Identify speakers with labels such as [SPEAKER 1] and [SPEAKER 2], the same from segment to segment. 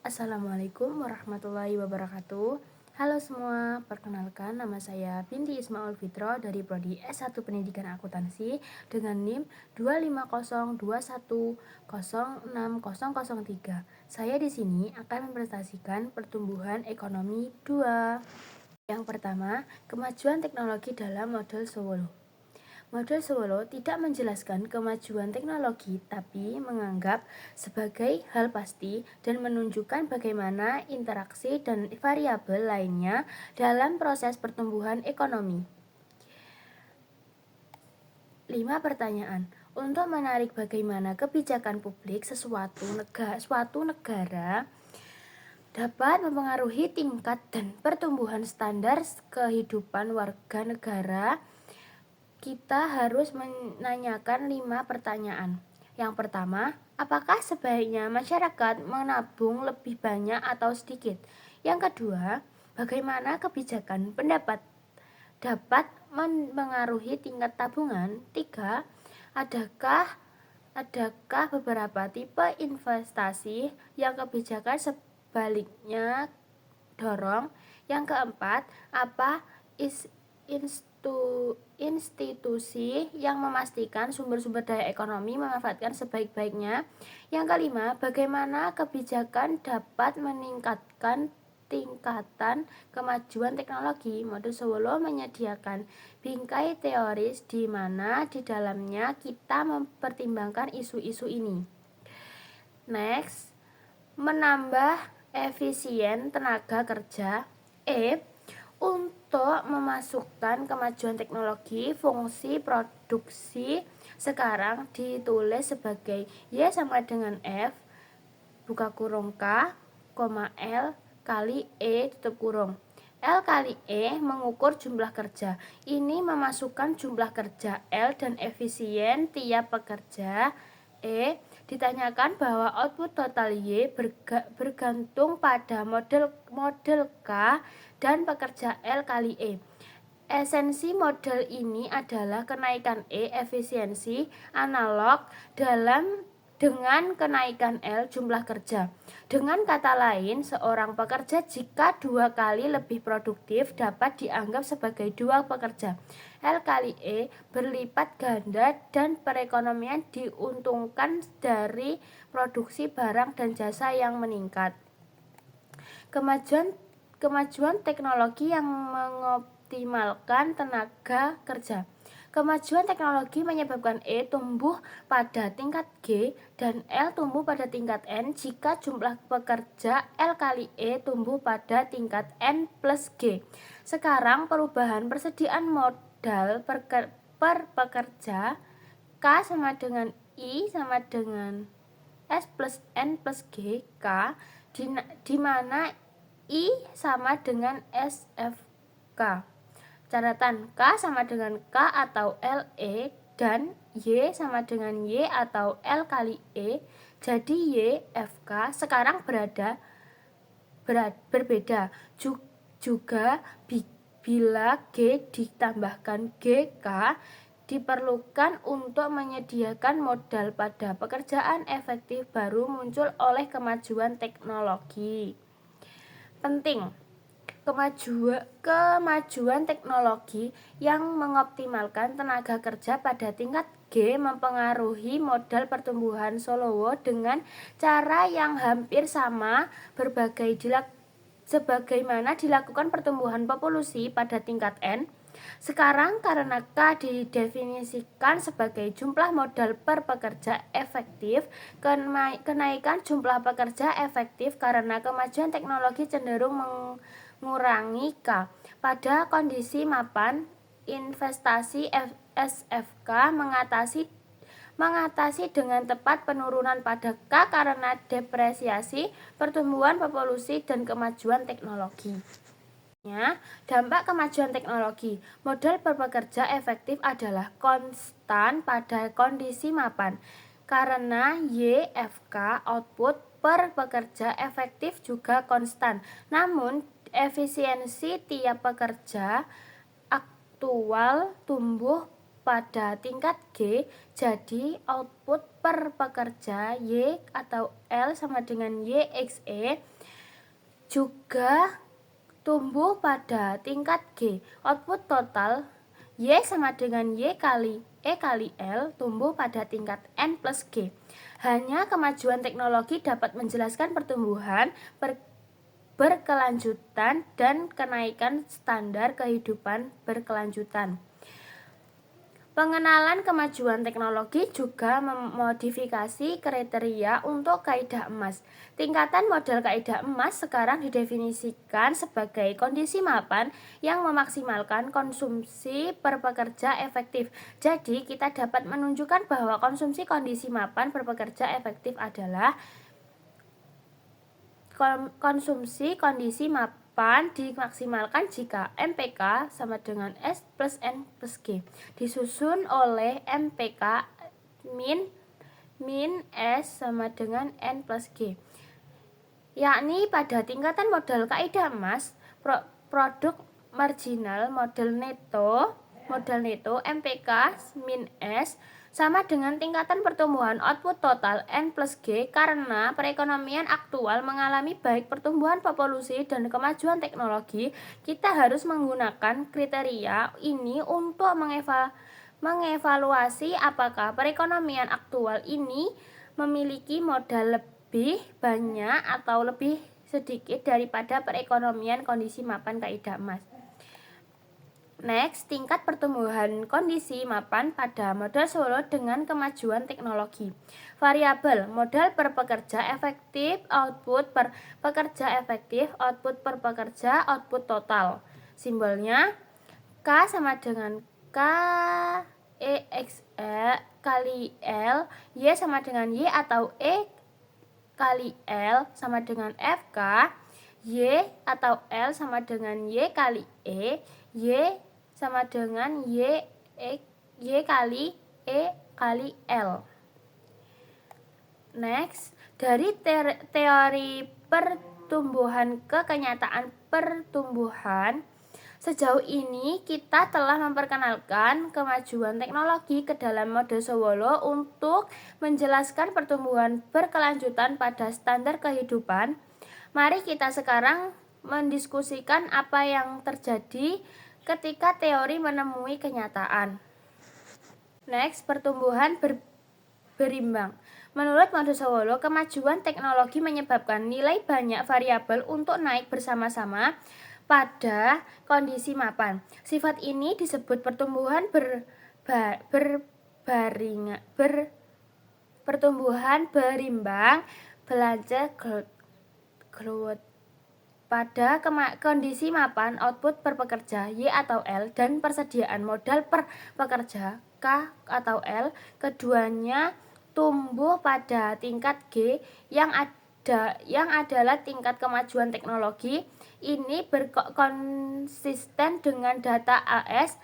[SPEAKER 1] Assalamualaikum warahmatullahi wabarakatuh. Halo semua, perkenalkan nama saya Binti Ismaul Fitro dari Prodi S1 Pendidikan Akuntansi dengan NIM 25021060003. Saya di sini akan mempresentasikan pertumbuhan ekonomi 2. Yang pertama, kemajuan teknologi dalam model Sowolo. Model Sowolo tidak menjelaskan kemajuan teknologi, tapi menganggap sebagai hal pasti dan menunjukkan bagaimana interaksi dan variabel lainnya dalam proses pertumbuhan ekonomi. 5 pertanyaan. Untuk menarik bagaimana kebijakan publik suatu negara dapat mempengaruhi tingkat dan pertumbuhan standar kehidupan warga negara, kita harus menanyakan 5 pertanyaan. Yang pertama, apakah sebaiknya masyarakat menabung lebih banyak atau sedikit? Yang kedua, bagaimana kebijakan pendapat dapat mempengaruhi tingkat tabungan? 3. Adakah beberapa tipe investasi yang kebijakan sebaliknya dorong? Yang keempat, apa institusi yang memastikan sumber-sumber daya ekonomi memanfaatkan sebaik-baiknya? Yang kelima, bagaimana kebijakan dapat meningkatkan tingkatan kemajuan teknologi? Model Sowolo menyediakan bingkai teoris di mana di dalamnya kita mempertimbangkan isu-isu ini. Next, menambah efisien tenaga kerja. Untuk memasukkan kemajuan teknologi, fungsi produksi sekarang ditulis sebagai Y sama dengan F buka kurung K, L kali E tutup kurung. L kali E mengukur jumlah kerja. Ini memasukkan jumlah kerja L dan efisien tiap pekerja E. Ditanyakan bahwa output total Y bergantung pada model K dan pekerja L kali E. Esensi model ini adalah kenaikan E efisiensi analog dengan kenaikan L jumlah kerja. Dengan kata lain, seorang pekerja jika 2 kali lebih produktif dapat dianggap sebagai 2 pekerja. L kali E berlipat ganda dan perekonomian diuntungkan dari produksi barang dan jasa yang meningkat. Kemajuan teknologi yang mengoptimalkan tenaga kerja. Kemajuan teknologi menyebabkan E tumbuh pada tingkat G dan L tumbuh pada tingkat N jika jumlah pekerja L kali E tumbuh pada tingkat N plus G. Sekarang perubahan persediaan modal per pekerja K sama dengan I sama dengan S plus N plus G K, di mana I sama dengan SFK. Catatan, K sama dengan K atau LE dan Y sama dengan Y atau L kali E. Jadi Y, FK sekarang berbeda. Juga bila G ditambahkan GK diperlukan untuk menyediakan modal pada pekerjaan efektif baru muncul oleh kemajuan teknologi. Penting, kemajuan teknologi yang mengoptimalkan tenaga kerja pada tingkat G mempengaruhi modal pertumbuhan Sowolo dengan cara yang hampir sama sebagaimana dilakukan pertumbuhan populasi pada tingkat N. Sekarang karena K didefinisikan sebagai jumlah modal per pekerja efektif, kenaikan jumlah pekerja efektif karena kemajuan teknologi cenderung mengurangi K. Pada kondisi mapan, investasi SFK mengatasi dengan tepat penurunan pada K karena depresiasi, pertumbuhan populasi, dan kemajuan teknologi. Dampak kemajuan teknologi. Modal per pekerja efektif adalah konstan pada kondisi mapan. Karena YFK output per pekerja efektif juga konstan. Namun efisiensi tiap pekerja aktual tumbuh pada tingkat G, jadi output per pekerja Y atau L sama dengan YXE juga tumbuh pada tingkat G. Output total Y sama dengan Y kali E kali L tumbuh pada tingkat N plus G. Hanya kemajuan teknologi dapat menjelaskan pertumbuhan berkelanjutan dan kenaikan standar kehidupan berkelanjutan. Pengenalan kemajuan teknologi juga memodifikasi kriteria untuk kaidah emas. Tingkatan model kaidah emas sekarang didefinisikan sebagai kondisi mapan yang memaksimalkan konsumsi per pekerja efektif. Jadi, kita dapat menunjukkan bahwa konsumsi kondisi mapan per pekerja efektif adalah konsumsi kondisi mapan dimaksimalkan jika MPK sama dengan S plus N plus G disusun oleh MPK min S sama dengan N plus G, yakni pada tingkatan modal kaidah emas produk marginal modal neto MPK min S sama dengan tingkatan pertumbuhan output total N plus G karena perekonomian aktual mengalami baik pertumbuhan populasi dan kemajuan teknologi. Kita harus menggunakan kriteria ini untuk mengevaluasi apakah perekonomian aktual ini memiliki modal lebih banyak atau lebih sedikit daripada perekonomian kondisi mapan kaidah emas. Next, tingkat pertumbuhan kondisi mapan pada modal Solo dengan kemajuan teknologi. Variabel modal per pekerja efektif, output per pekerja efektif, output per pekerja, output total. Simbolnya K sama dengan K EXE kali L, Y sama dengan Y atau E kali L sama dengan FK, Y atau L sama dengan Y kali E, Y sama dengan Y kali E kali L. Next, dari teori pertumbuhan ke kenyataan pertumbuhan, sejauh ini kita telah memperkenalkan kemajuan teknologi ke dalam model Sowolo untuk menjelaskan pertumbuhan berkelanjutan pada standar kehidupan. Mari kita sekarang mendiskusikan apa yang terjadi ketika teori menemui kenyataan. Next, pertumbuhan berimbang. Menurut model Sowolo, kemajuan teknologi menyebabkan nilai banyak variabel untuk naik bersama-sama pada kondisi mapan. Sifat ini disebut pertumbuhan pertumbuhan berimbang belanja growth. Pada kondisi mapan, output per pekerja Y atau L dan persediaan modal per pekerja K atau L, keduanya tumbuh pada tingkat G yang adalah tingkat kemajuan teknologi. Ini berkonsisten dengan data AS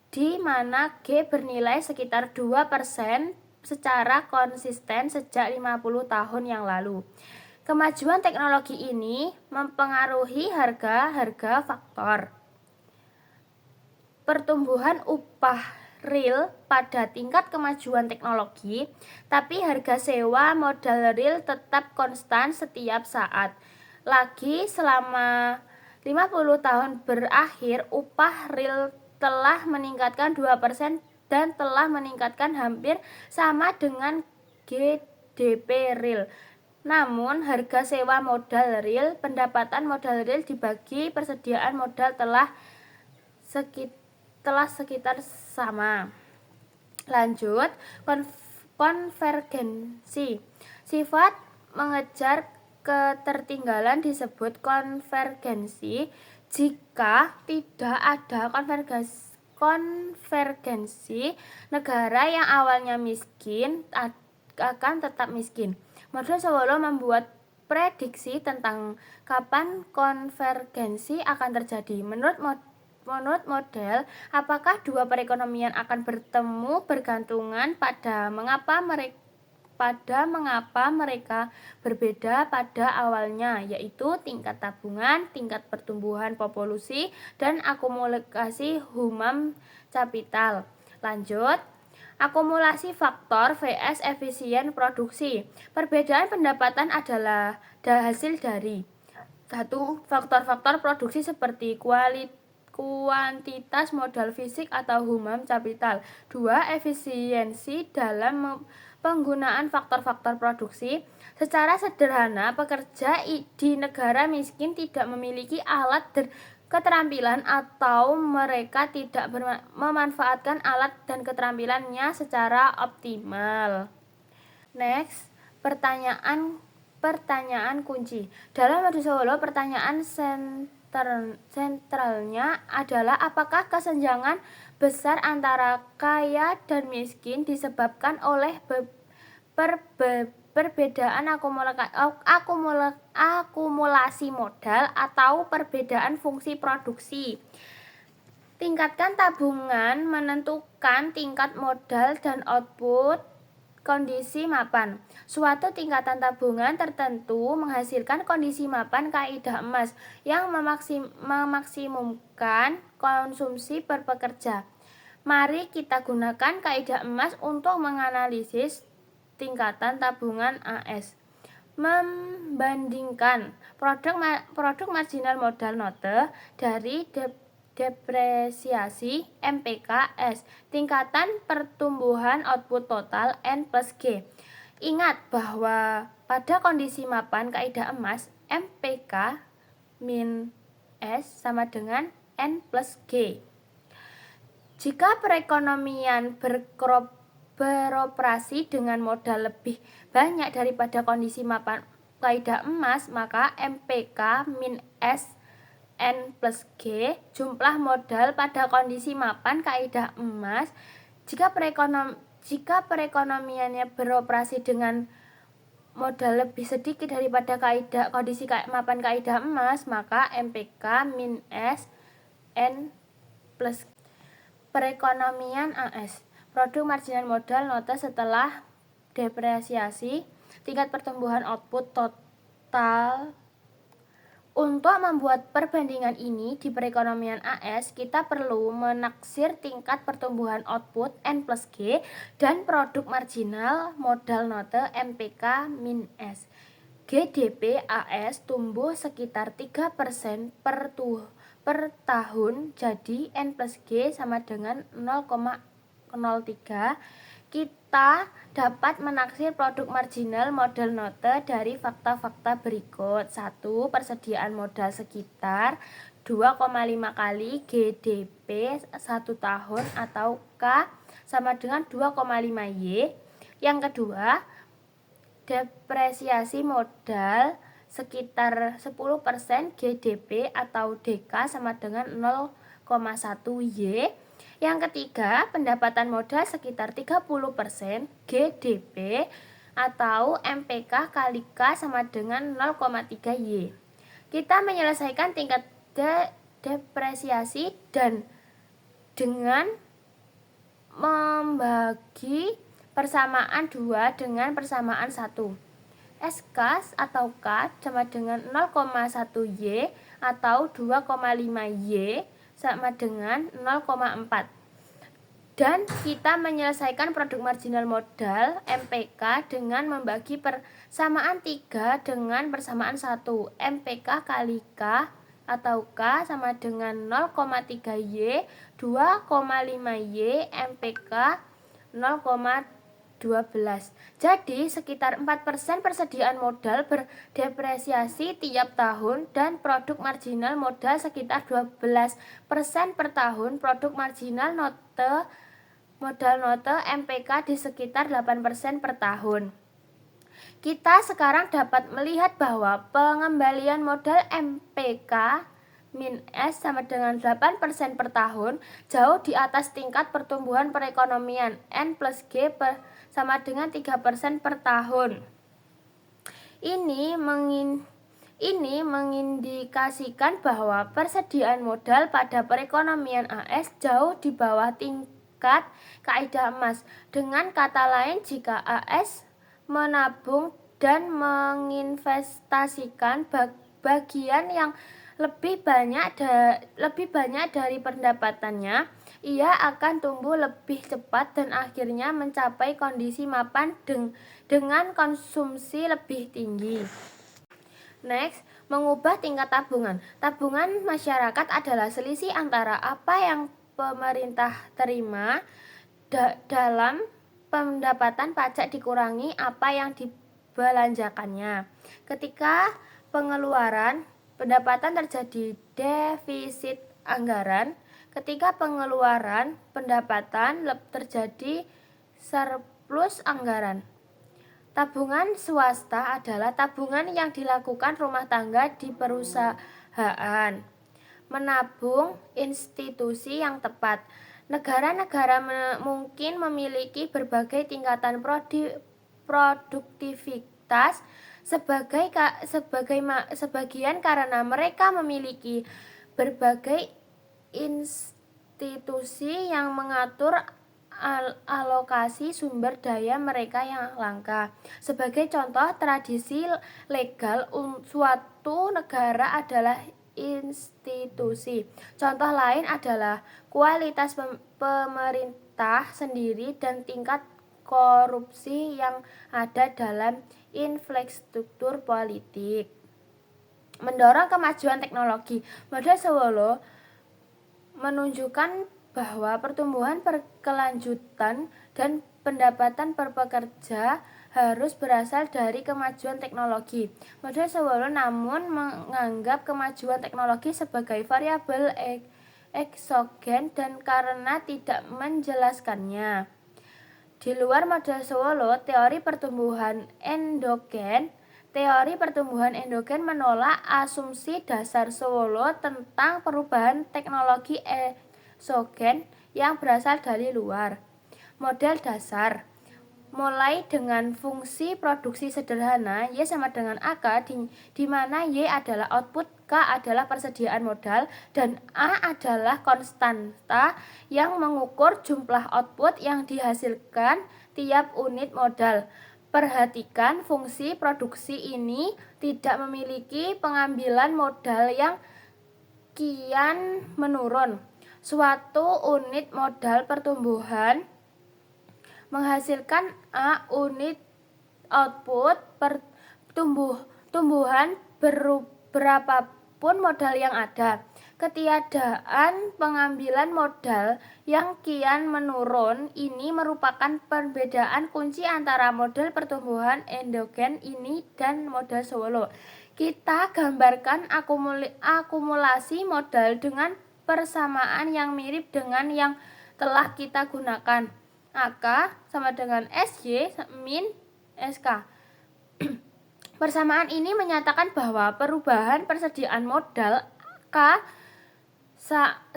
[SPEAKER 1] di mana G bernilai sekitar 2% secara konsisten sejak 50 tahun yang lalu. Kemajuan teknologi ini mempengaruhi harga faktor pertumbuhan upah real pada tingkat kemajuan teknologi, tapi harga sewa modal real tetap konstan setiap saat. Lagi selama 50 tahun berakhir, upah real telah meningkatkan 2% dan telah meningkatkan hampir sama dengan GDP real. Namun, harga sewa modal real, pendapatan modal real dibagi persediaan modal telah sekitar sama. Lanjut, konvergensi. Sifat mengejar ketertinggalan disebut konvergensi. Jika tidak ada konvergensi, negara yang awalnya miskin akan tetap miskin. Model Sowolo membuat prediksi tentang kapan konvergensi akan terjadi. Menurut model, apakah dua perekonomian akan bertemu bergantungan pada mengapa mereka berbeda pada awalnya, yaitu tingkat tabungan, tingkat pertumbuhan populasi, dan akumulasi human capital. Lanjut, akumulasi faktor vs efisien produksi. Perbedaan pendapatan adalah hasil dari 1. Faktor-faktor produksi seperti kuantitas modal fisik atau human capital. 2. Efisiensi dalam penggunaan faktor-faktor produksi. Secara sederhana, pekerja di negara miskin tidak memiliki alat dan keterampilan atau mereka tidak memanfaatkan alat dan keterampilannya secara optimal. Next, pertanyaan kunci. Dalam modul Solo, pertanyaan sentralnya adalah apakah kesenjangan besar antara kaya dan miskin disebabkan oleh perbedaan akumulasi modal atau perbedaan fungsi produksi. Tingkatkan tabungan menentukan tingkat modal dan output kondisi mapan. Suatu tingkatan tabungan tertentu menghasilkan kondisi mapan kaidah emas yang memaksimumkan konsumsi per pekerja. Mari kita gunakan kaidah emas untuk menganalisis tingkatan tabungan AS. Membandingkan produk marginal modal note dari depresiasi MPKS, tingkatan pertumbuhan output total N plus G. Ingat bahwa pada kondisi mapan kaidah emas, MPK min S sama dengan N plus G. Jika perekonomian beroperasi dengan modal lebih banyak daripada kondisi mapan kaidah emas, maka MPK min S N plus G jumlah modal pada kondisi mapan kaidah emas. Jika perekonomiannya beroperasi dengan modal lebih sedikit daripada kondisi mapan kaidah emas, maka MPK min S N plus G. Perekonomian AS, produk marginal modal note setelah depresiasi, tingkat pertumbuhan output total. Untuk membuat perbandingan ini di perekonomian AS, kita perlu menaksir tingkat pertumbuhan output N plus G dan produk marginal modal note MPK min S. GDP AS tumbuh sekitar 3% per tahun, jadi N plus G sama dengan 0,03. Kita dapat menaksir produk marginal modal note dari fakta-fakta berikut. 1. Persediaan modal sekitar 2,5 kali GDP 1 tahun atau K sama dengan 2,5 Y. Yang kedua, depresiasi modal sekitar 10% GDP atau DK sama dengan 0,1 Y. Yang ketiga, pendapatan modal sekitar 30% GDP atau MPK kali K sama dengan 0,3 Y. Kita menyelesaikan tingkat depresiasi dan dengan membagi persamaan 2 dengan persamaan 1. SK atau K sama dengan 0,1 Y atau 2,5 Y sama dengan 0,4. Dan kita menyelesaikan produk marginal modal MPK dengan membagi persamaan 3 dengan persamaan 1. MPK kali K atau K sama dengan 0,3 Y, 2,5 Y, MPK 0,12. Jadi sekitar 4% persediaan modal berdepresiasi tiap tahun dan produk marginal modal sekitar 12% per tahun. Produk marginal modal note MPK di sekitar 8% per tahun. Kita sekarang dapat melihat bahwa pengembalian modal MPK min S sama dengan 8% per tahun jauh di atas tingkat pertumbuhan perekonomian N plus G sama dengan 3% per tahun. Ini mengindikasikan bahwa persediaan modal pada perekonomian AS jauh di bawah tingkat kaidah emas. Dengan kata lain, jika AS menabung dan menginvestasikan bagian yang lebih banyak dari pendapatannya, ia akan tumbuh lebih cepat dan akhirnya mencapai kondisi mapan dengan konsumsi lebih tinggi. Next, mengubah tingkat tabungan. Tabungan masyarakat adalah selisih antara apa yang pemerintah terima dalam pendapatan pajak dikurangi apa yang dibelanjakannya. Ketika pengeluaran pendapatan terjadi defisit anggaran, ketika pengeluaran pendapatan terjadi surplus anggaran. Tabungan swasta adalah tabungan yang dilakukan rumah tangga di perusahaan. Menabung institusi yang tepat. Negara-negara mungkin memiliki berbagai tingkatan produktivitas sebagian karena mereka memiliki berbagai institusi yang mengatur alokasi sumber daya mereka yang langka. Sebagai contoh, tradisi legal suatu negara adalah institusi. Contoh lain adalah kualitas pemerintah sendiri dan tingkat korupsi yang ada dalam infrastruktur politik. Mendorong kemajuan teknologi. Model Sowolo menunjukkan bahwa pertumbuhan berkelanjutan dan pendapatan per pekerja harus berasal dari kemajuan teknologi. Model Sowolo namun menganggap kemajuan teknologi sebagai variabel eksogen dan karena tidak menjelaskannya. Di luar model Sowolo, teori pertumbuhan endogen menolak asumsi dasar Sowolo tentang perubahan teknologi eksogen yang berasal dari luar. Model dasar mulai dengan fungsi produksi sederhana Y sama dengan AK di mana Y adalah output, K adalah persediaan modal, dan A adalah konstanta yang mengukur jumlah output yang dihasilkan tiap unit modal. Perhatikan, fungsi produksi ini tidak memiliki pengambilan modal yang kian menurun. Suatu unit modal pertumbuhan menghasilkan A unit output pertumbuhan berapapun modal yang ada. Ketiadaan pengambilan modal yang kian menurun ini merupakan perbedaan kunci antara model pertumbuhan endogen ini dan model Sowolo. Kita gambarkan akumulasi modal dengan persamaan yang mirip dengan yang telah kita gunakan. AK sama dengan SY min SK. Persamaan ini menyatakan bahwa perubahan persediaan modal K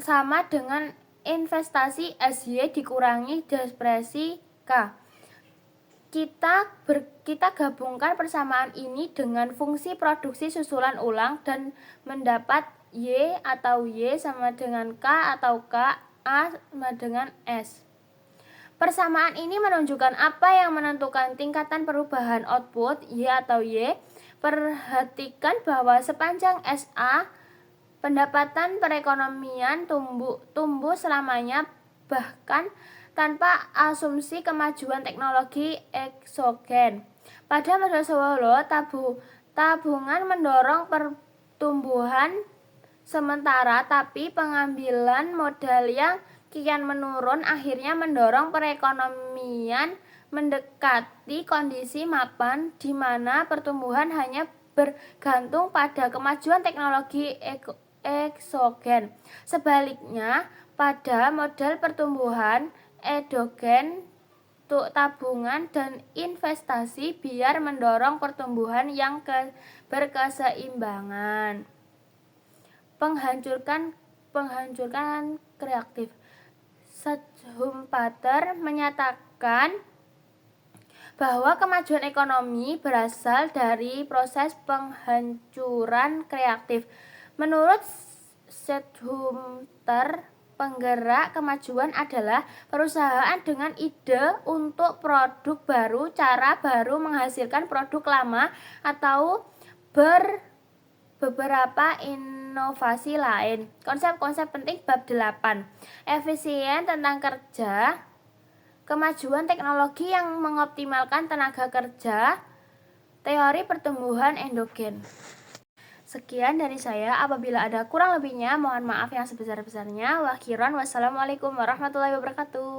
[SPEAKER 1] sama dengan investasi SY dikurangi depresi K. Kita gabungkan persamaan ini dengan fungsi produksi susulan ulang dan mendapat Y atau Y sama dengan K atau K A sama dengan S. Persamaan ini menunjukkan apa yang menentukan tingkatan perubahan output Y atau Y. Perhatikan bahwa sepanjang SA, pendapatan perekonomian tumbuh selamanya bahkan tanpa asumsi kemajuan teknologi eksogen. Pada model Sowolo, tabungan mendorong pertumbuhan sementara, tapi pengambilan modal yang kian menurun akhirnya mendorong perekonomian mendekati kondisi mapan di mana pertumbuhan hanya bergantung pada kemajuan teknologi eksogen. Sebaliknya, pada model pertumbuhan endogen, tabungan dan investasi biar mendorong pertumbuhan yang berkeseimbangan. Penghancuran kreatif. Schumpeter menyatakan bahwa kemajuan ekonomi berasal dari proses penghancuran kreatif. Menurut Schumpeter, penggerak kemajuan adalah perusahaan dengan ide untuk produk baru, cara baru menghasilkan produk lama, atau beberapa inovasi inovasi lain. Konsep-konsep penting bab 8. Efisien tentang kerja, kemajuan teknologi yang mengoptimalkan tenaga kerja, teori pertumbuhan endogen. Sekian dari saya. Apabila ada kurang lebihnya, mohon maaf yang sebesar-besarnya. Wassalamualaikum warahmatullahi wabarakatuh.